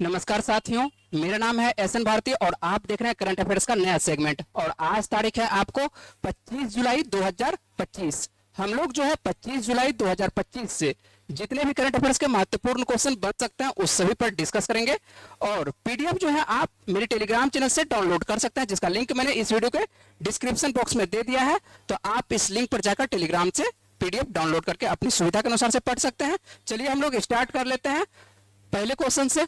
नमस्कार साथियों, मेरा नाम है एस एन भारती और आप देख रहे हैं करंट अफेयर्स का नया सेगमेंट। और आज तारीख है आपको 25 जुलाई 2025। हम लोग जो है 25 जुलाई 2025 से जितने भी करंट अफेयर्स के महत्वपूर्ण क्वेश्चन बन सकते हैं उस सभी पर डिस्कस करेंगे। और पीडीएफ जो है आप मेरे टेलीग्राम चैनल से डाउनलोड कर सकते हैं, जिसका लिंक मैंने इस वीडियो के डिस्क्रिप्शन बॉक्स में दे दिया है। तो आप इस लिंक पर जाकर टेलीग्राम से पीडीएफ डाउनलोड करके अपनी सुविधा के अनुसार से पढ़ सकते हैं। चलिए हम लोग स्टार्ट कर लेते हैं पहले क्वेश्चन से।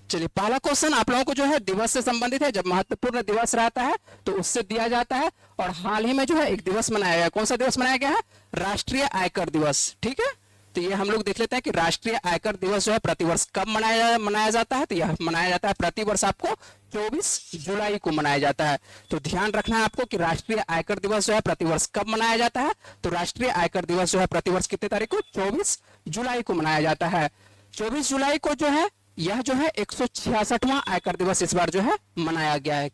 चलिए पहला क्वेश्चन आप लोगों को जो है दिवस से संबंधित है। जब महत्वपूर्ण दिवस रहता है तो उससे दिया जाता है। और हाल ही में जो है एक दिवस मनाया गया। कौन सा दिवस मनाया गया है? राष्ट्रीय आयकर दिवस। ठीक है, तो ये हम लोग देख लेते हैं कि राष्ट्रीय आयकर दिवस जो है प्रतिवर्ष कब मनाया जाता है। तो यह मनाया जाता है प्रतिवर्ष आपको 24 जुलाई को मनाया जाता है। तो ध्यान रखना है आपको कि राष्ट्रीय आयकर दिवस जो है प्रतिवर्ष कब मनाया जाता है। तो राष्ट्रीय आयकर दिवस जो है प्रतिवर्ष कितने तारीख को? 24 जुलाई को मनाया जाता है। 24 जुलाई को जो है यह जो है 166वां आयकर दिवस इस बार जो है मनाया गया है।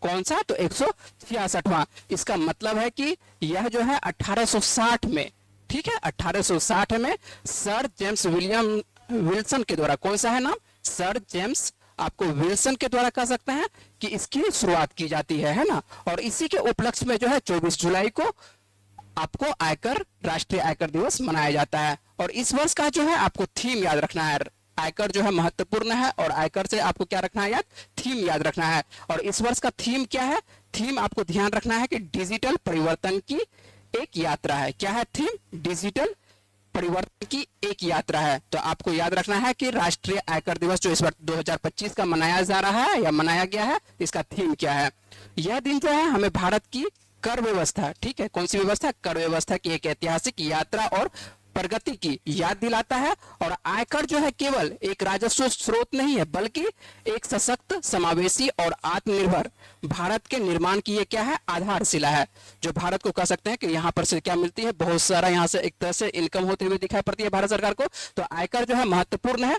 कौन सा? तो 166वां। इसका मतलब है कि यह जो है 1860 में, ठीक है, 1860 में सर जेम्स विल्सन के द्वारा, कौन सा है नाम? सर जेम्स आपको विल्सन के द्वारा कह सकते हैं कि इसकी शुरुआत की जाती है ना। और इसी के उपलक्ष्य में जो है 24 जुलाई को आपको राष्ट्रीय आयकर दिवस मनाया जाता है। और इस वर्ष का जो है आपको थीम याद रखना है। आयकर जो है महत्वपूर्ण है और आयकर से आपको क्या रखना है? याद, थीम याद रखना है। और इस वर्ष का थीम क्या है? थीम आपको ध्यान रखना है कि डिजिटल परिवर्तन की एक यात्रा है। क्या है थीम? डिजिटल परिवर्तन की एक यात्रा है। तो आपको याद रखना है कि राष्ट्रीय आयकर दिवस जो इस बार 2025 का मनाया जा रहा है या मनाया गया है, इसका थीम क्या है? यह दिन जो है हमें भारत की कर व्यवस्था, ठीक है, कौन सी व्यवस्था? कर व्यवस्था की एक ऐतिहासिक यात्रा और प्रगति की याद दिलाता है। और आयकर जो है केवल एक राजस्व स्रोत नहीं है, बल्कि एक सशक्त, समावेशी और आत्मनिर्भर भारत के निर्माण की ये क्या है? आधारशिला है। जो भारत को कह सकते हैं कि यहाँ पर से क्या मिलती है? बहुत सारा यहाँ से एक तरह से इनकम होते हुए दिखाई पड़ती है भारत सरकार को। तो आयकर जो है महत्वपूर्ण है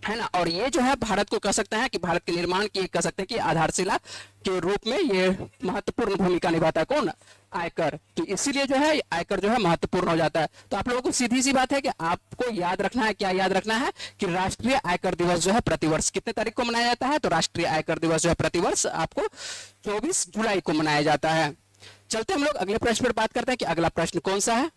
ना। और ये जो है भारत को कह सकते हैं कि भारत के निर्माण की कह सकते हैं कि आधारशिला के रूप में ये महत्वपूर्ण भूमिका निभाता है। कौन? आयकर। तो इसीलिए जो है आयकर जो है महत्वपूर्ण हो जाता है। तो आप लोगों को सीधी सी बात है कि आपको याद रखना है, क्या याद रखना है? कि राष्ट्रीय आयकर दिवस जो है प्रतिवर्ष कितने तारीख को मनाया जाता है? तो राष्ट्रीय आयकर दिवस जो है प्रतिवर्ष आपको 24 जुलाई को मनाया जाता है। चलते हम लोग अगले प्रश्न पर बात करते हैं कि अगला प्रश्न कौन सा है।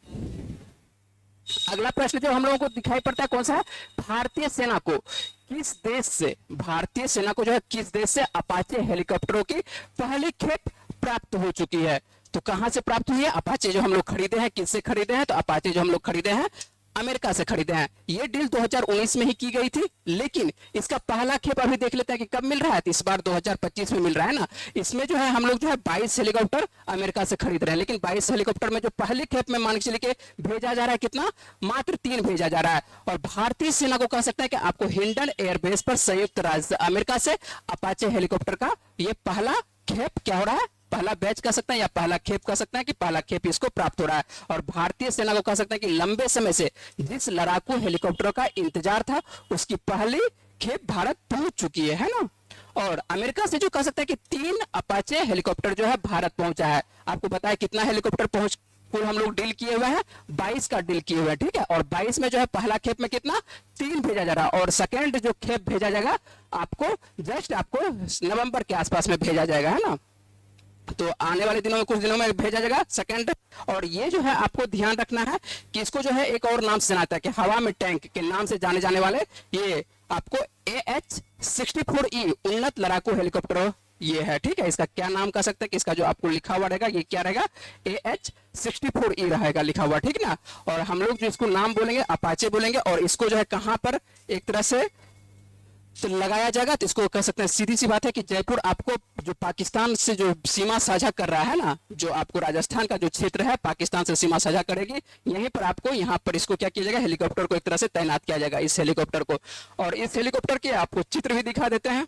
अगला प्रश्न जो हम लोगों को दिखाई पड़ता है कौन सा है? भारतीय सेना को किस देश से, भारतीय सेना को जो है किस देश से अपाचे हेलीकॉप्टरों की पहली खेप प्राप्त हो चुकी है? तो कहां से प्राप्त हुई है? अपाचे जो हम लोग खरीदे हैं, किससे खरीदे हैं? तो अपाचे जो हम लोग खरीदे हैं अमेरिका से खरीदे हैं। ये डील 2019 में ही की गई थी, लेकिन इसका पहला खेप अभी देख लेते हैं कि कब मिल रहा है। तो इस बार 2025 में मिल रहा है ना। इसमें जो है हम लोग जो है 22 हेलीकॉप्टर अमेरिका से खरीद रहे हैं। लेकिन 22 हेलीकॉप्टर में जो पहली खेप में मान के चलिए भेजा जा रहा है कितना? मात्र 3 भेजा जा रहा है। और भारतीय सेना को कह सकते हैं कि आपको हिंडन एयरबेस पर संयुक्त राज्य अमेरिका से अपाचे हेलीकॉप्टर का ये पहला खेप क्या हो रहा है? पहला बैच कह सकते हैं या पहला खेप कह सकते हैं कि पहला खेप इसको प्राप्त हो रहा है। और भारतीय सेना को कह सकते हैं कि लंबे समय से जिस लड़ाकू हेलीकॉप्टर का इंतजार था उसकी पहली खेप भारत पहुंच चुकी है ना। और अमेरिका से जो कह सकते हैं कि 3 अपाचे हेलीकॉप्टर जो है भारत पहुंचा है। आपको बताया कितना हेलीकॉप्टर पहुंच कुल हम लोग डील किए हुए हैं? 22 का डील किए हुए हैं, ठीक है। और 22 में जो है पहला खेप में कितना? 3 भेजा जा रहा है। और सेकेंड जो खेप भेजा जाएगा आपको जस्ट आपको नवंबर के आसपास में भेजा जाएगा, है ना। तो आने वाले दिनों में, कुछ दिनों में भेजा जाएगा सेकंड। और ये जो है आपको ध्यान रखना है कि इसको जो है एक और नाम से जाना है कि हवा में टैंक के नाम से जाने जाने वाले ये आपको AH-64E उन्नत लड़ाकू हेलीकॉप्टर ये है, ठीक है। इसका क्या नाम कह सकते हैं कि इसका जो आपको लिखा हुआ रहेगा ये क्या रहेगा? AH-64E रहेगा लिखा हुआ, ठीक ना। और हम लोग जो इसको नाम बोलेंगे अपाचे बोलेंगे। और इसको जो है कहां पर एक तरह से तो लगाया जाएगा? तो इसको कह सकते हैं, सीधी सी बात है कि जयपुर आपको जो पाकिस्तान से जो सीमा साझा कर रहा है ना, जो आपको राजस्थान का जो क्षेत्र है पाकिस्तान से सीमा साझा करेगी, यहीं पर आपको यहाँ पर इसको क्या किया जाएगा? हेलीकॉप्टर को एक तरह से तैनात किया जाएगा, इस हेलीकॉप्टर को। और इस हेलीकॉप्टर के आपको चित्र भी दिखा देते हैं।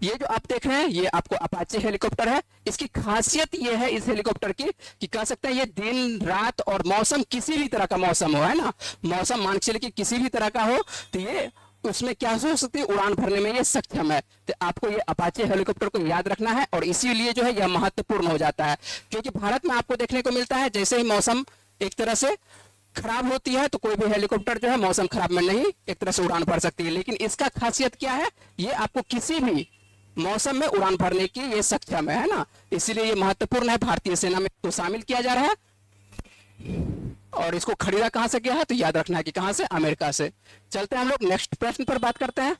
ये जो आप देख रहे हैं ये आपको अपाचे हेलीकॉप्टर है। इसकी खासियत ये है इस हेलीकॉप्टर की कि कह सकते हैं ये दिन रात और मौसम किसी भी तरह का मौसम हो, है ना, मौसम मान के चलिए कि किसी भी तरह का हो तो ये उसमें क्या हो सकती है, उड़ान भरने में ये सक्षम है। तो आपको ये अपाचे हेलीकॉप्टर को याद रखना है और इसीलिए जो है यह महत्वपूर्ण हो जाता है, क्योंकि भारत में आपको देखने को मिलता है जैसे ही मौसम एक तरह से खराब होती है तो कोई भी हेलीकॉप्टर जो है मौसम खराब में नहीं एक तरह से उड़ान भर सकती है, लेकिन इसका खासियत क्या है, ये आपको किसी भी मौसम में उड़ान भरने की ये सक्षम है ना, इसीलिए ये महत्वपूर्ण है। भारतीय सेना में तो शामिल किया जा रहा है और इसको खरीदा कहां से गया है, तो याद रखना है कि कहां से, अमेरिका से। चलते हैं हम लोग नेक्स्ट प्रश्न पर बात करते हैं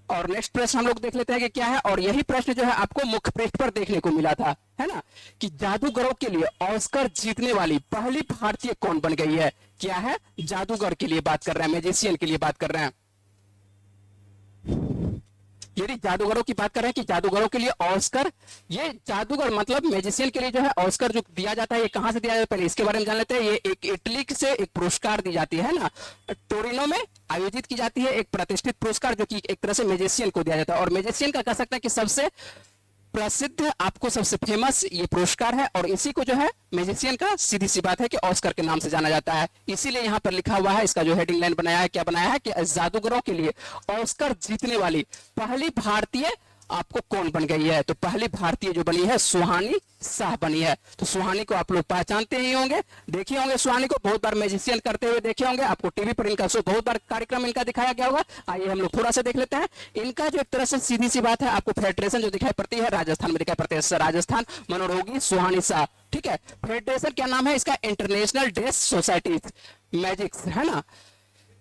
और नेक्स्ट प्रश्न हम लोग देख लेते हैं कि क्या है। और यही प्रश्न जो है आपको मुख्य पृष्ठ पर देखने को मिला था, है ना, कि जादूगरों के लिए ऑस्कर जीतने वाली पहली भारतीय कौन बन गई है। क्या है, जादूगर के लिए बात कर रहे हैं, मैजिशियन के लिए बात कर रहे हैं। यदि जादूगरों की बात कर रहे हैं कि जादूगरों के लिए ऑस्कर, ये जादूगर मतलब मैजिशियन के लिए जो है ऑस्कर जो दिया जाता है ये कहां से दिया जाता है, पहले इसके बारे में जान लेते हैं। ये एक इटली से एक पुरस्कार दी जाती है ना, टोरिनो में आयोजित की जाती है एक प्रतिष्ठित पुरस्कार जो कि एक तरह से मैजिशियन को दिया जाता है। और मैजिशियन का कह सकते हैं कि सबसे प्रसिद्ध, आपको सबसे फेमस ये पुरस्कार है और इसी को जो है मैजिशियन का सीधी सी बात है कि ऑस्कर के नाम से जाना जाता है। इसीलिए यहां पर लिखा हुआ है, इसका जो हेडिंग लाइन बनाया है, क्या बनाया है कि जादूगरों के लिए ऑस्कर जीतने वाली पहली भारतीय आपको कौन बन गई है। तो पहली भारतीय जो बनी है सुहानी शाह बनी है। तो सुहानी को आप लोग पहचानते ही होंगे, देखे होंगे सुहानी को, बहुत बार मैजिशियन करते हुए देखे होंगे, आपको टीवी पर इनका शो बहुत बार कार्यक्रम इनका दिखाया गया होगा। आइए हम लोग थोड़ा सा देख लेते हैं। इनका जो एक तरह से सीधी सी बात है, आपको फेडरेशन जो दिखाई पड़ती है राजस्थान में दिखाई पड़ती है, राजस्थान मनोरोगी सुहानी शाह, ठीक है। फेडरेशन क्या नाम है इसका, इंटरनेशनल डेस सोसाइटी मैजिक्स, है ना,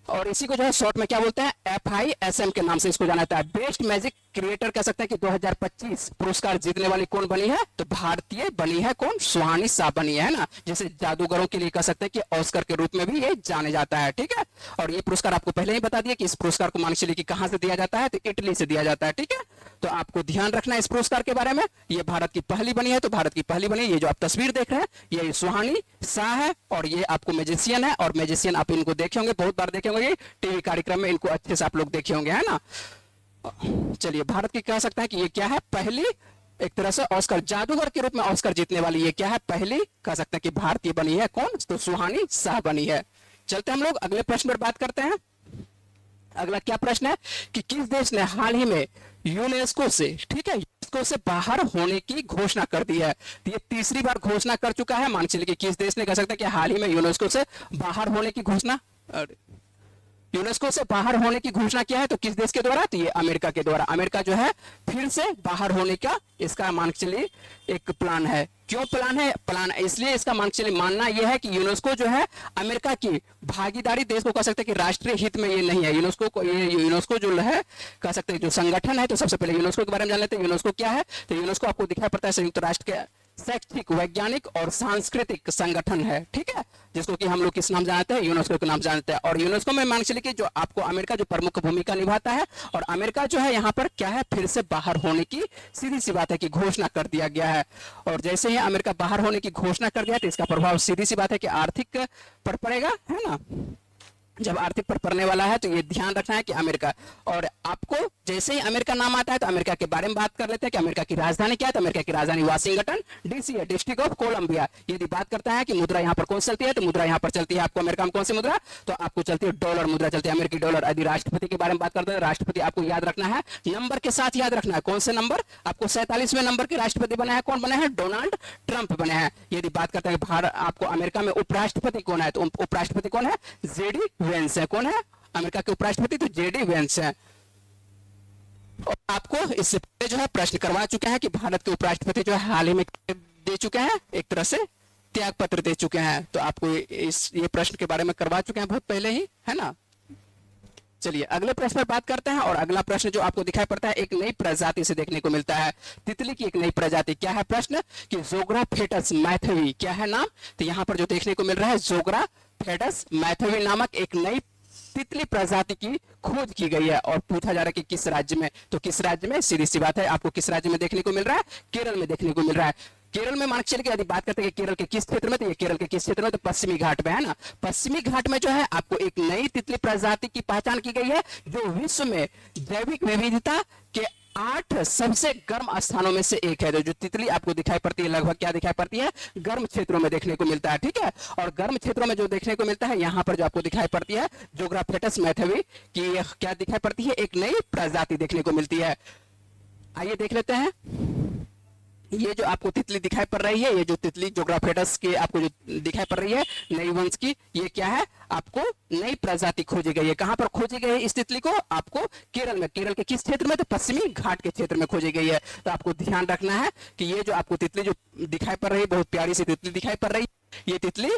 और इसी को जो है शॉर्ट में क्या बोलते हैं, FISM के नाम से इसको जाना जाता है। बेस्ट मैजिक क्रिएटर कह सकते हैं कि 2025 पुरस्कार जीतने वाली कौन बनी है, तो भारतीय बनी है कौन, सुहानी शाह बनी है ना, जैसे जादूगरों के लिए कह सकते हैं कि ऑस्कर के रूप में भी ये जाने जाता है, ठीक है। और ये पुरस्कार आपको पहले ही बता दिया कि इस पुरस्कार को मान के चलिए कि कहां से दिया जाता है, तो इटली से दिया जाता है, ठीक है। तो आपको ध्यान रखना है इस पुरस्कार के बारे में, ये भारत की पहली बनी है, तो भारत की पहली बनी, ये जो आप तस्वीर देख रहे हैं ये सुहानी शाह है और ये आपको मैजिशियन है। और मैजिशियन आप इनको देखे होंगे, बहुत बार देखे होंगे टीवी कार्यक्रम में, इनको अच्छे से आप लोग देखे होंगे, है ना। चलिए, भारत की कह सकते हैं कि ये क्या है, पहली एक तरह से ऑस्कर जादूगर के रूप में ऑस्कर जीतने वाली ये क्या है, पहली कह सकते हैं कि भारतीय बनी है कौन, तो सुहानी शाह बनी है। चलते हम लोग अगले प्रश्न पर बात करते हैं। अगला क्या प्रश्न है कि किस देश ने हाल ही में यूनेस्को से, ठीक है, यूनेस्को से बाहर होने की घोषणा कर दी है। तो ये तीसरी बार घोषणा कर चुका है, मान चलिए कि किस देश ने कह सकते हैं कि हाल ही में यूनेस्को से बाहर होने की घोषणा, यूनेस्को से बाहर होने की घोषणा किया है, तो किस देश के द्वारा, तो ये अमेरिका के द्वारा। अमेरिका जो है फिर से बाहर होने का इसका मान के चलिए एक प्लान है। क्यों प्लान है, प्लान इसलिए इसका मान के चलिए मानना यह है कि यूनेस्को जो है अमेरिका की भागीदारी देश को कह सकते हैं कि राष्ट्रीय हित में ये नहीं है। यूनेस्को को, ये यूनेस्को जो है कह सकते हैं जो संगठन है, तो सबसे पहले यूनेस्को के बारे में जान लेते हैं। यूनेस्को क्या है, तो यूनेस्को आपको दिखाई पड़ता है संयुक्त राष्ट्र के शैक्षिक, वैज्ञानिक और सांस्कृतिक संगठन है, ठीक है, जिसको कि हम लोग किस नाम जानते हैं, यूनेस्को के नाम जानते हैं। और यूनेस्को में मान चलिए कि जो आपको अमेरिका जो प्रमुख भूमिका निभाता है, और अमेरिका जो है यहाँ पर क्या है, फिर से बाहर होने की सीधी सी बात है कि घोषणा कर दिया गया है। और जैसे ही अमेरिका बाहर होने की घोषणा कर दिया तो इसका प्रभाव सीधी सी बात है कि आर्थिक पर पड़ेगा, है ना। जब आर्थिक पर पड़ने वाला है तो ये ध्यान रखना है कि अमेरिका, और आपको जैसे ही अमेरिका नाम आता है तो अमेरिका के बारे में बात कर लेते हैं कि अमेरिका की राजधानी क्या है, तो अमेरिका की राजधानी वाशिंगटन डीसी है, डिस्ट्रिक्ट ऑफ कोलंबिया। यदि बात करता है कि मुद्रा यहाँ पर कौन सी चलती है, तो मुद्रा यहाँ पर चलती है आपको अमेरिका में कौन सी मुद्रा, तो आपको चलती है डॉलर मुद्रा चलती है, अमेरिकी डॉलर। यदि राष्ट्रपति के बारे में बात करते हैं, राष्ट्रपति आपको याद रखना है, नंबर के साथ याद रखना है, कौन से नंबर, आपको 47वें नंबर के राष्ट्रपति बने हैं, कौन बने हैं, डोनाल्ड ट्रंप बने हैं। यदि बात करते हैं भारत, आपको अमेरिका में उपराष्ट्रपति कौन है, तो उपराष्ट्रपति कौन है, जेडी वेंस है। कौन है अमेरिका के उपराष्ट्रपति, तो जेडी वेंस है। और आपको इससे पहले जो है प्रश्न करवा चुके हैं कि भारत के उपराष्ट्रपति जो है हाल ही में दे चुके हैं, एक तरह से त्याग पत्र दे चुके हैं। तो आपको ये प्रश्न के बारे में करवा चुके हैं बहुत पहले ही, है ना। चलिए अगले प्रश्न पर बात करते हैं। और अगला प्रश्न जो आपको दिखाई पड़ता है, एक नई प्रजाति से देखने को मिलता है, तितली की एक नई प्रजाति। क्या है प्रश्न कि जोग्राफेटस मैथवी, क्या है नाम, तो यहाँ पर जो देखने को मिल रहा है जोग्राफेटस मैथवी नामक एक नई तितली प्रजाति की खोज की गई है। और पूछा जा रहा है कि किस राज्य में, तो किस राज्य में, सीधी सी बात है आपको किस राज्य में देखने को मिल रहा है, केरल में देखने को मिल रहा है। केरल में मान के चलिए, यदि बात करते हैं कि केरल के किस क्षेत्र में, तो ये केरल के किस क्षेत्र में, तो पश्चिमी घाट में, है ना। पश्चिमी घाट में जो है आपको एक नई तितली प्रजाति की पहचान की गई है जो विश्व में जैविक विविधता के 8 सबसे गर्म स्थानों में से एक है। जो तितली आपको दिखाई पड़ती है लगभग क्या दिखाई पड़ती है, गर्म क्षेत्रों में देखने को मिलता है, ठीक है। और गर्म क्षेत्रों में जो देखने को मिलता है, यहाँ पर जो आपको दिखाई पड़ती है जोग्राफेटस मैथवी की क्या दिखाई पड़ती है, एक नई प्रजाति देखने को मिलती है। आइए देख लेते हैं, ये जो आपको तितली दिखाई पड़ रही है, ये जो तितली जोग्राफेटस के आपको जो दिखाई पड़ रही है नई वंश की, ये क्या है, आपको नई प्रजाति खोजी गई है। कहां पर खोजी गई है इस तितली को, आपको केरल में। केरल के किस क्षेत्र में, तो पश्चिमी घाट के क्षेत्र में खोजी गई है। तो आपको ध्यान रखना है कि ये जो आपको तितली जो दिखाई पड़ रही है, बहुत प्यारी सी तितली दिखाई पड़ रही है, ये तितली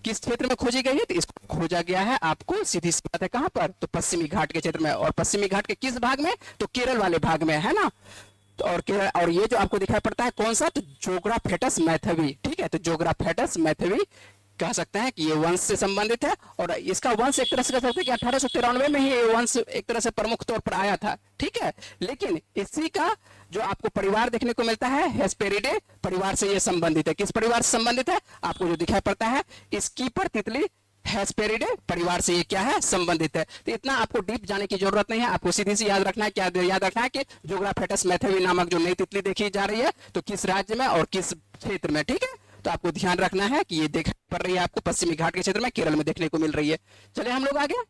किस क्षेत्र में खोजी गई है, तो इसको खोजा गया है आपको सीधी सी बात है कहां पर, तो पश्चिमी घाट के क्षेत्र में। और पश्चिमी घाट के किस भाग में, तो केरल वाले भाग में, है ना। और ये जो आपको दिखाई पड़ता है कौन सा, तो जोग्राफेटस मैथवी, ठीक है। तो जोग्राफेटस मैथवी कह सकते हैं कि ये वंश से संबंधित है। और इसका वंश एक तरह से कह सकते हैं कि 1893 में ही ये वंश एक तरह से प्रमुख तौर पर आया था, ठीक है। लेकिन इसी का जो आपको परिवार देखने को मिलता है, हेस्पेरिडे परिवार से ये संबंधित है। किस परिवार से संबंधित है, आपको जो दिखाई पड़ता है स्कीपर तितली हेस्पेरिडे परिवार से ये क्या है, संबंधित है। तो इतना आपको डीप जाने की जरूरत नहीं है, आपको सीधी सी याद रखना है, क्या याद रखना है कि जोग्राफेटस मैथवी नामक जो नई तितली देखी जा रही है, तो किस राज्य में और किस क्षेत्र में, ठीक है। तो आपको ध्यान रखना है कि ये दिखाई पड़ रही है आपको पश्चिमी घाट के क्षेत्र में, केरल में देखने को मिल रही है। चलिए हम लोग आगे,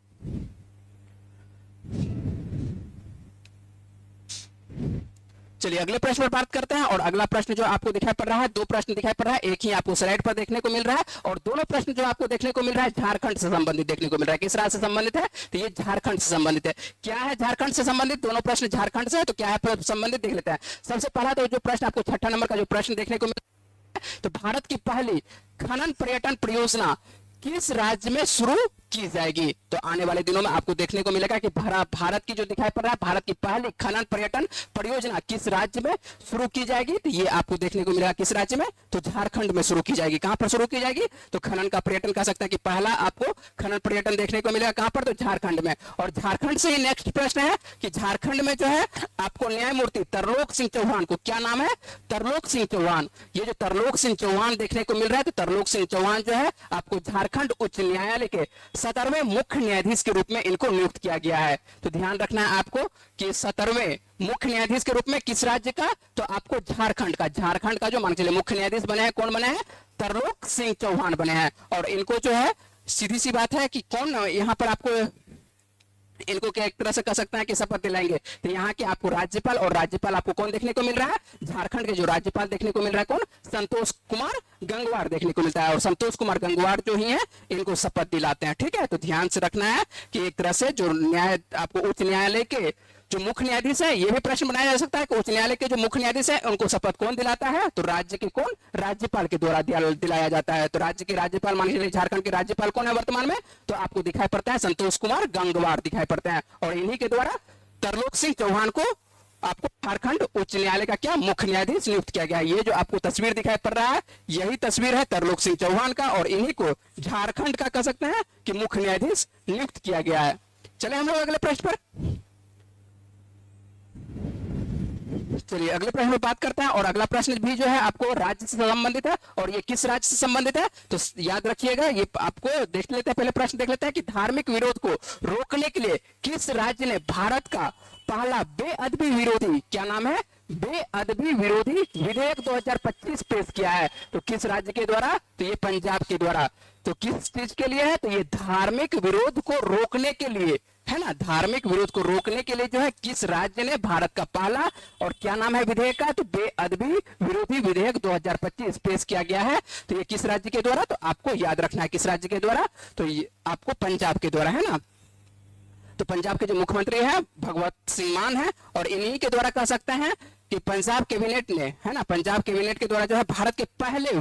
चलिए अगले प्रश्न पर बात करते हैं। और अगला प्रश्न जो आपको दिखाई पड़ रहा है, दो प्रश्न दिखाई पड़ रहा है, एक ही आपको स्लाइड पर देखने को मिल रहा है। और दोनों प्रश्न जो आपको देखने को मिल रहा है झारखंड से संबंधित देखने को मिल रहा है। किस राज्य से संबंधित है, तो ये झारखंड से संबंधित है। क्या है झारखंड से संबंधित, दोनों प्रश्न झारखंड से है, तो क्या है संबंधित देख लेते हैं। सबसे पहला तो जो प्रश्न आपको 6ठा नंबर का जो प्रश्न देखने को मिल रहा है, तो भारत की पहली खनन पर्यटन परियोजना किस राज्य में शुरू की जाएगी। तो आने वाले दिनों में आपको देखने को मिलेगा कि भारत की जो दिखाई पड़ रहा है, भारत की पहली खनन पर्यटन परियोजना किस राज्य में शुरू की जाएगी। तो ये आपको देखने को मिलेगा किस राज्य में, तो झारखंड में शुरू की जाएगी। कहां पर शुरू की जाएगी, तो खनन का पर्यटन कह सकता है कि पहला आपको खनन पर्यटन देखने को मिलेगा कहां पर, तो झारखंड में। और झारखंड से ही नेक्स्ट प्रश्न है कि झारखंड में जो है आपको न्यायमूर्ति तरलोक सिंह चौहान को, क्या नाम है, तरलोक सिंह चौहान। ये जो तरलोक सिंह चौहान देखने को मिल रहा है, तो तरलोक सिंह चौहान जो है आपको झारखंड उच्च न्यायालय के 17वें मुख्य न्यायाधीश के रूप में इनको नियुक्त किया गया है। तो ध्यान रखना है आपको कि 17वें मुख्य न्यायाधीश के रूप में किस राज्य का, तो आपको झारखंड का जो मान चलिए मुख्य न्यायाधीश बने हैं, कौन बने हैं, तरलोक सिंह चौहान बने हैं। और इनको जो है सीधी सी बात है कि कौन यहां पर आपको इनको क्या एक तरह से कह सकते हैं कि शपथ दिलाएंगे। तो यहाँ के आपको राज्यपाल, और राज्यपाल आपको कौन देखने को मिल रहा है, झारखंड के जो राज्यपाल देखने को मिल रहा है कौन, संतोष कुमार गंगवार देखने को मिलता है। और संतोष कुमार गंगवार जो ही है इनको शपथ दिलाते हैं, ठीक है। तो ध्यान से रखना है कि एक तरह से जो न्याय आपको उच्च न्यायालय के जो मुख्य न्यायाधीश है, ये भी प्रश्न बनाया जा सकता है कि उच्च न्यायालय के जो मुख्य न्यायाधीश है उनको शपथ कौन दिलाता है, तो राज्य के कौन, राज्यपाल के द्वारा दिलाया जाता है। तो राज्य के राज्यपाल मान लीजिए झारखंड के राज्यपाल कौन है वर्तमान में, तो आपको दिखाई पड़ता है संतोष कुमार गंगवार दिखाई पड़ते हैं। और इन्हीं के द्वारा तरलोक सिंह चौहान को आपको झारखंड उच्च न्यायालय का क्या मुख्य न्यायाधीश नियुक्त किया गया है। ये जो आपको तस्वीर दिखाई पड़ रहा है, यही तस्वीर है तरलोक सिंह चौहान का, और इन्हीं को झारखंड का कह सकते हैं कि मुख्य न्यायाधीश नियुक्त किया गया है। चले हम लोग अगले प्रश्न पर, चलिए अगले प्रश्न में बात करते हैं। और अगला प्रश्न भी जो है आपको राज्य से संबंधित है। और ये किस राज्य से संबंधित है, तो याद रखिएगा, ये आपको देख लेते हैं, पहले प्रश्न देख लेते हैं कि धार्मिक विरोध को रोकने के लिए किस राज्य ने भारत का पहला बेअदबी विरोधी, क्या नाम है, बेअदबी विरोधी विधेयक 2025 पेश किया है। तो किस राज्य के द्वारा, तो ये पंजाब के द्वारा। तो किस चीज के लिए है, तो ये धार्मिक विरोध को रोकने के लिए है ना, धार्मिक विरोध को रोकने के लिए जो है किस राज्य ने भारत का पहला, और क्या नाम है विधेयक का, तो बेअदबी विरोधी विधेयक 2025 पेश किया गया है। तो ये किस राज्य के द्वारा, तो आपको याद रखना है किस राज्य के द्वारा, तो ये आपको पंजाब के द्वारा, है ना। तो पंजाब के जो मुख्यमंत्री है भगवत सिंह मान है, और इन्हीं के द्वारा कह सकते हैं कि पंजाब कैबिनेट ने, है ना, पंजाब कैबिनेट के द्वारा जो है भारत के पहले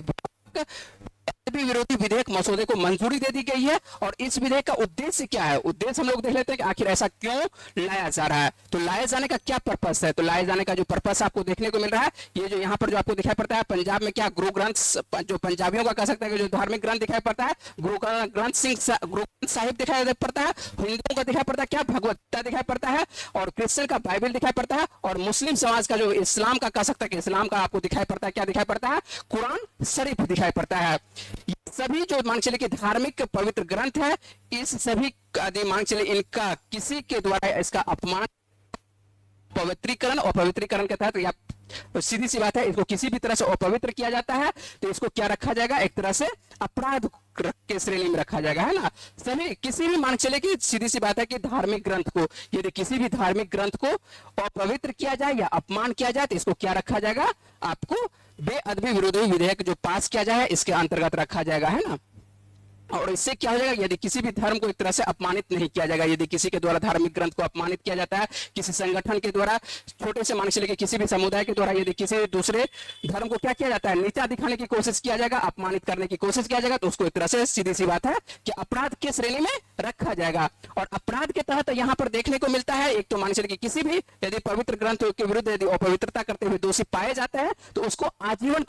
विरोधी विधेयक मसौदे को मंजूरी दे दी गई है। और इस विधेयक का उद्देश्य क्या है, उद्देश्य हम लोग देख लेते हैं कि आखिर ऐसा क्यों लाया जा रहा है। तो लाए जाने का क्या पर्पस है, तो लाए जाने का जो पर्पस आपको देखने को मिल रहा है, ये जो यहाँ पर जो आपको दिखाई पड़ता है पंजाब में क्या गुरु ग्रंथ, जो पंजाबियों का कह सकते हैं जो धार्मिक ग्रंथ दिखाई पड़ता है, गुरु ग्रंथ साहिब दिखाई पड़ता है, हिंदुओं का दिखाई पड़ता है क्या, भगवत गीता दिखाई पड़ता है, और क्रिश्चियन का बाइबल दिखाई पड़ता है, और मुस्लिम समाज का जो इस्लाम का कह सकता है कि इस्लाम का आपको दिखाई पड़ता है, क्या दिखाई पड़ता है, कुरान शरीफ दिखाई पड़ता है। ये सभी जो मान चलिए कि धार्मिक पवित्र ग्रंथ है, इस सभी मान चलिए इनका किसी के द्वारा इसका अपमान पवित्रीकरण, और पवित्रीकरण के तहत या सीधी सी बात है, इसको किसी भी तरह से अपवित्र किया जाता है तो इसको क्या रखा जाएगा, एक तरह से अपराध के श्रेणी में रखा जाएगा, है ना। सभी किसी भी मान चले कि सीधी सी बात है कि धार्मिक ग्रंथ को, यदि किसी भी धार्मिक ग्रंथ को अपवित्र किया जाए या अपमान किया जाए तो इसको क्या रखा जाएगा, आपको बेअदबी विरोधी विधेयक जो पास किया जाए इसके अंतर्गत रखा जाएगा, है ना। और इससे क्या हो जाएगा, यदि किसी भी धर्म को एक तरह से अपमानित नहीं किया जाएगा, यदि किसी के द्वारा धार्मिक ग्रंथ को अपमानित किया जाता है, किसी संगठन के द्वारा, छोटे से मान से लेकर किसी भी समुदाय के द्वारा यदि किसी दूसरे धर्म को क्या किया जाता है, नीचा दिखाने की कोशिश किया जाएगा, अपमानित करने की कोशिश किया जाएगा, तो उसको एक तरह से सीधी सी बात है कि अपराध के श्रेणी में रखा जाएगा। और अपराध के तहत यहाँ पर देखने को मिलता है, एक तो मान से लेकर किसी भी यदि पवित्र ग्रंथ के विरुद्ध यदि अपवित्रता करते हुए दोषी पाए जाते हैं तो उसको आजीवन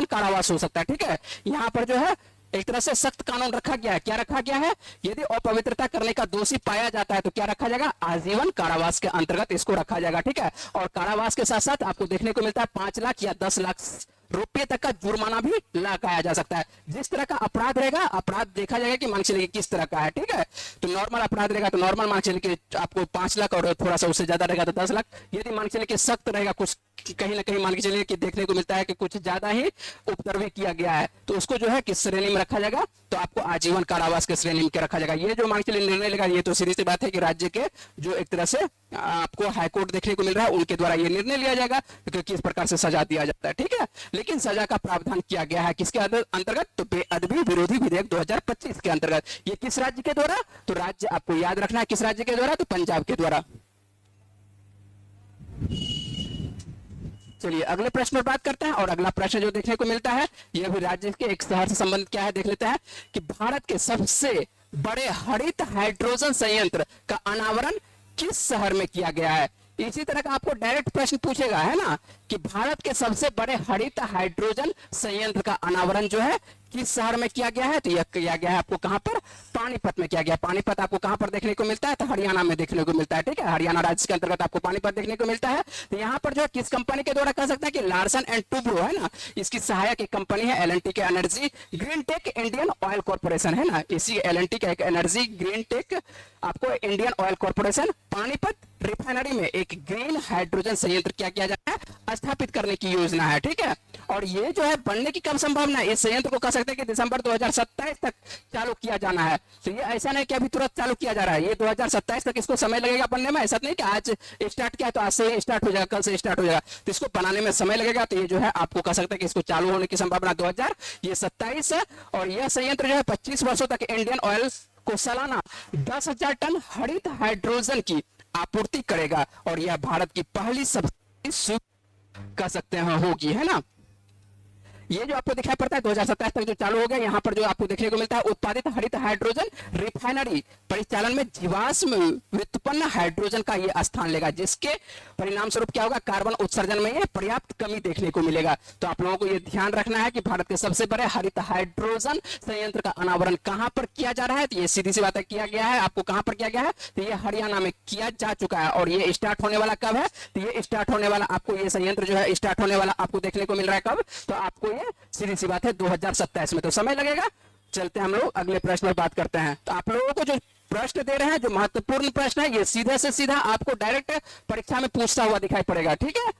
कारावास हो सकता है, ठीक है। यहाँ पर जो है एक तरह से सख्त कानून रखा गया है, क्या रखा गया है, यदि अपवित्रता करने का दोषी पाया जाता है तो क्या रखा जाएगा, आजीवन कारावास के अंतर्गत इसको रखा जाएगा, ठीक है। और कारावास के साथ साथ आपको देखने को मिलता है 5 लाख या 10 लाख रुपये तक का जुर्माना भी लगाया जा सकता है। जिस तरह का अपराध रहेगा, अपराध देखा जाएगा कि मान चलिए किस तरह का है, ठीक है। तो नॉर्मल अपराध रहेगा तो नॉर्मल मान चलिए आपको 5 लाख, और थोड़ा सा उससे ज्यादा रहेगा तो 10 लाख। यदि मान चलिए कि सख्त रहेगा, कुछ कहीं ना कहीं मान के चलिए कि देखने को मिलता है कि कुछ ज्यादा ही उपद्रवी किया गया है तो उसको जो है किस श्रेणी में रखा जाएगा, तो आपको आजीवन कारावास के श्रेणी में रखा जाएगा। ये जो मान के चलिए निर्णय लेगा, ये तो सीधी सी बात है कि राज्य के जो एक तरह से आपको हाईकोर्ट देखने को मिल रहा है उनके द्वारा ये निर्णय लिया जाएगा कि किस प्रकार से सजा दिया जाता है, ठीक है। लेकिन सजा का प्रावधान किया गया है किसके अंतर्गत, तो बेअदबी विरोधी विधेयक 2025 के अंतर्गत। ये किस राज्य के द्वारा, तो राज्य आपको याद रखना है किस राज्य के द्वारा, तो पंजाब के द्वारा। चलिए अगले प्रश्न पर बात करते हैं, और अगला प्रश्न जो देखने को मिलता है यह भी राज्य के एक शहर से संबंधित क्या है देख लेते हैं कि भारत के सबसे बड़े हरित हाइड्रोजन संयंत्र का अनावरण किस शहर में किया गया है। इसी तरह का आपको डायरेक्ट प्रश्न पूछेगा, है ना, कि भारत के सबसे बड़े हरित हाइड्रोजन संयंत्र का अनावरण जो है किस शहर में किया गया है, तो यह किया गया है आपको कहां पर, पानीपत में किया गया। पानीपत आपको कहां पर देखने को मिलता है, तो हरियाणा में देखने को मिलता है, ठीक है। हरियाणा राज्य के अंतर्गत आपको पानीपत देखने को मिलता है। तो यहाँ पर जो है किस कंपनी के द्वारा कह सकते हैं कि लार्सन एंड टुब्रो, है ना, इसकी सहायक एक कंपनी है एल&टी के energy green tech Indian oil corporation, है ना। इसी एल&टी का एक एनर्जी ग्रीन टेक आपको Indian oil corporation Panipat refinery में एक ग्रीन हाइड्रोजन संयंत्र क्या किया जाता है, स्थापित करने की योजना है, ठीक है। और ये जो है बनने की कब संभावना है, इस संयंत्र को कह सकते हैं कि दिसंबर 2027 तक चालू किया जाना है। तो ये ऐसा नहीं कि अभी तुरंत चालू किया जा रहा है, ये 2027 तक इसको समय लगेगा बनने में। ऐसा नहीं कि आज स्टार्ट किया तो आज से स्टार्ट हो जाएगा, कल से स्टार्ट हो जाएगा, तो इसको बनाने में समय लगेगा। तो ये जो है आपको कह सकते हैं कि इसको चालू होने की संभावना 2027 है। और यह संयंत्र जो है 25 वर्षों तक इंडियन ऑयल को सालाना 10,000 टन हरित हाइड्रोजन की आपूर्ति करेगा। और यह भारत की पहली सबसे कह सकते हैं होगी, है ना। ये जो आपको दिखाई पड़ता है 2027 तक जो चालू हो गया, यहाँ पर जो आपको देखने को मिलता है उत्पादित हरित हाइड्रोजन रिफाइनरी परिचालन में जीवाश्म व्युत्पन्न हाइड्रोजन का ये स्थान लेगा, जिसके परिणाम स्वरूप क्या होगा, कार्बन उत्सर्जन में ये पर्याप्त कमी देखने को मिलेगा। तो आप लोगों को ये ध्यान रखना है कि भारत के सबसे बड़े हरित हाइड्रोजन संयंत्र का अनावरण कहां पर किया जा रहा है, तो ये सीधी सी बात है किया गया है, आपको कहां पर किया गया है, तो ये हरियाणा में किया जा चुका है। और ये स्टार्ट होने वाला कब है, तो ये स्टार्ट होने वाला आपको ये संयंत्र जो है स्टार्ट होने वाला आपको देखने को मिल रहा है कब, तो आपको ये सीधी सी बात है 2027 में, तो समय लगेगा। चलते हैं हम लोग अगले प्रश्न पर बात करते हैं। तो आप लोगों को जो प्रश्न दे रहे हैं, जो महत्वपूर्ण प्रश्न है, ये सीधे से सीधा आपको डायरेक्ट परीक्षा में पूछता हुआ दिखाई पड़ेगा, ठीक है।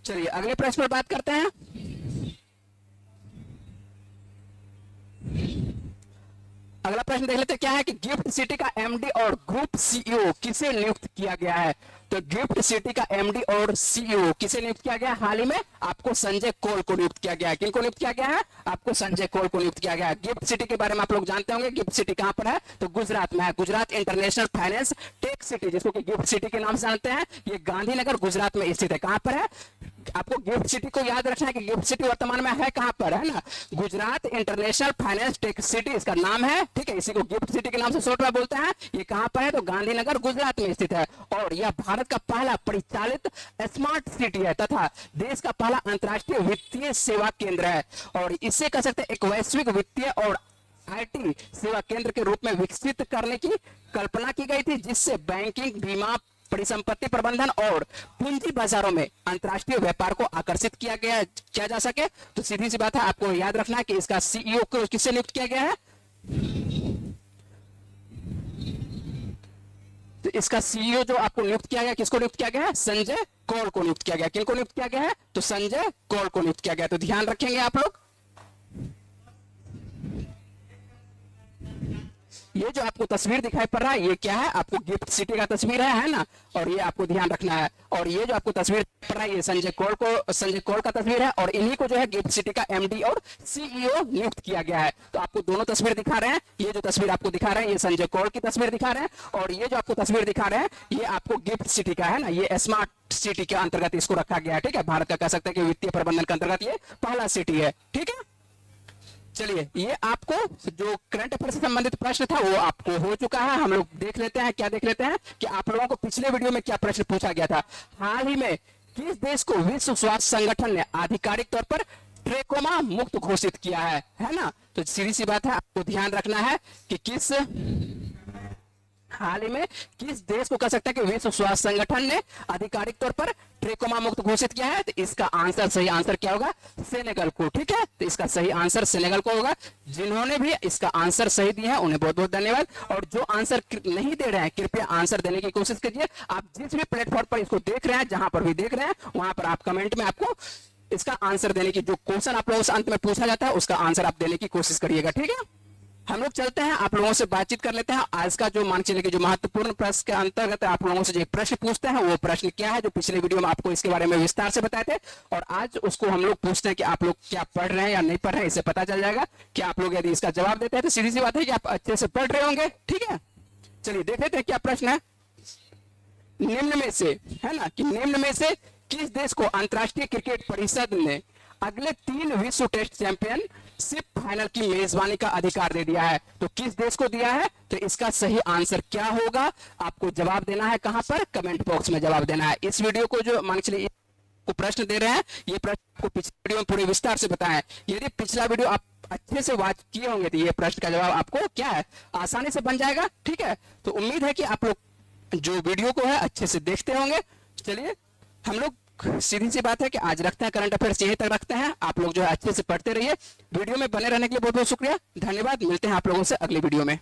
चलिए अगले प्रश्न पर बात करते हैं। अगला प्रश्न देख लेते हैं क्या है कि गिफ्ट सिटी का एमडी और ग्रुप सीईओ किसे नियुक्त किया गया है। तो गिफ्ट सिटी का एमडी और सीईओ किसे नियुक्त किया गया, हाल ही में आपको संजय कौल को नियुक्त किया गया है। किनको नियुक्त किया गया है, आपको संजय कौल को नियुक्त किया गया है। गिफ्ट सिटी के बारे में आप लोग जानते होंगे, गिफ्ट सिटी कहां पर है, तो गुजरात में है। Gujarat international finance tech city, जिसको कि गिफ्ट सिटी के नाम से जानते हैं, ये गांधीनगर गुजरात में स्थित है। कहां पर है, आपको गिफ्ट सिटी को याद रखना है कि गिफ्ट सिटी वर्तमान में है कहां पर, है ना, Gujarat international finance tech city इसका नाम है, ठीक है। इसी को गिफ्ट सिटी के नाम से शॉर्ट में बोलते हैं। ये कहां पर है, तो गांधीनगर गुजरात में स्थित है। और यह भारत का पहला परिचालित स्मार्ट सिटी है तथा देश का पहला अंतरराष्ट्रीय वित्तीय सेवा केंद्र है। और इससे कह सकते हैं एक वैश्विक वित्तीय और आईटी सेवा केंद्र के रूप में विकसित करने की कल्पना की गई थी, जिससे बैंकिंग, बीमा, परिसंपत्ति प्रबंधन और पूंजी बाजारों में अंतरराष्ट्रीय व्यापार को आकर्षित किया जा सके। तो सीधी सी बात है, आपको याद रखना है कि इसका सीईओ को किससे नियुक्त किया गया है, तो इसका सीईओ जो आपको नियुक्त किया गया, किसको नियुक्त किया गया है? संजय कौल को नियुक्त किया गया। किनको नियुक्त किया गया है? तो संजय कौल को नियुक्त किया गया। तो ध्यान रखेंगे आप लोग, ये जो आपको तस्वीर दिखाई पड़ रहा है ये क्या है? आपको गिफ्ट सिटी का तस्वीर है ना, और ये आपको ध्यान रखना है। और ये जो आपको तस्वीर पड़ रहा है ये संजय कौल का तस्वीर है, और इन्हीं को जो है गिफ्ट सिटी का एमडी और सीईओ नियुक्त किया गया है। तो आपको दोनों तस्वीर दिखा रहे हैं, ये जो तस्वीर आपको दिखा रहे हैं ये संजय कौल की तस्वीर दिखा रहे हैं, और ये जो आपको तस्वीर दिखा रहे हैं ये आपको गिफ्ट सिटी का है ना, ये स्मार्ट सिटी के अंतर्गत इसको रखा गया है। ठीक है, भारत का कह सकते हैं कि वित्तीय प्रबंधन के अंतर्गत ये पहला सिटी है। ठीक है, चलिए ये आपको जो करंट अफेयर से संबंधित प्रश्न था वो आपको हो चुका है। हम लोग देख लेते हैं, क्या देख लेते हैं कि आप लोगों को पिछले वीडियो में क्या प्रश्न पूछा गया था। हाल ही में किस देश को विश्व स्वास्थ्य संगठन ने आधिकारिक तौर पर ट्रेकोमा मुक्त घोषित किया है ना? तो सीधी सी बात है, आपको ध्यान रखना है कि किस हाल ही में किस देश को कह सकते हैं कि विश्व स्वास्थ्य संगठन ने आधिकारिक तौर पर ट्रेकोमा मुक्त घोषित किया है। तो इसका आंसर, सही आंसर क्या होगा? सेनेगल को। ठीक है, तो इसका सही आंसर सेनेगल को होगा। जिन्होंने भी इसका आंसर सही दिया है उन्हें बहुत बहुत धन्यवाद, और जो आंसर नहीं दे रहे हैं कृपया आंसर देने की कोशिश कीजिए। आप जिस भी प्लेटफॉर्म पर इसको देख रहे हैं, जहां पर भी देख रहे हैं, वहां पर आप कमेंट में आपको इसका आंसर देने की, जो क्वेश्चन आप लोगों से अंत में पूछा जाता है उसका आंसर आप देने की कोशिश करिएगा। ठीक है, हम लोग चलते हैं, आप लोगों से बातचीत कर लेते हैं। आज का जो मान चलिए कि जो महत्वपूर्ण प्रश्न के अंतर्गत आप लोगों से जो एक प्रश्न पूछते हैं वो प्रश्न क्या है, जो पिछले वीडियो में आपको इसके बारे में विस्तार से बताए थे, और आज उसको हम लोग पूछते हैं कि आप लोग क्या पढ़ रहे हैं या नहीं पढ़ रहे हैं। इससे पता चल जाएगा कि आप लोग यदि इसका जवाब देते हैं तो सीधी सी बात है कि आप अच्छे से पढ़ रहे होंगे। ठीक है, चलिए देख लेते हैं क्या प्रश्न है। निम्न में से, है ना, कि निम्न में से किस देश को अंतरराष्ट्रीय क्रिकेट परिषद ने अगले 3 विश्व टेस्ट चैंपियनशिप फाइनल की मेजबानी का अधिकार दे दिया है? तो किस देश को दिया है? तो इसका सही आंसर क्या होगा? आपको जवाब देना है कहां पर? कमेंट बॉक्स में जवाब देना है। इस वीडियो को जो मान चलिए को प्रश्न दे रहे हैं, ये प्रश्न आपको पिछले वीडियो में पूरे विस्तार से बताया। यदि पिछला वीडियो आप अच्छे से वॉच किए होंगे तो ये प्रश्न का जवाब आपको क्या है? आसानी से बन जाएगा। ठीक है, तो उम्मीद है कि आप लोग जो वीडियो को है अच्छे से देखते होंगे। चलिए हम लोग, सीधी सी बात है कि आज रखते हैं करंट अफेयर्स, यहीं तक रखते हैं। आप लोग जो है अच्छे से पढ़ते रहिए। वीडियो में बने रहने के लिए बहुत बहुत शुक्रिया, धन्यवाद। मिलते हैं आप लोगों से अगले वीडियो में।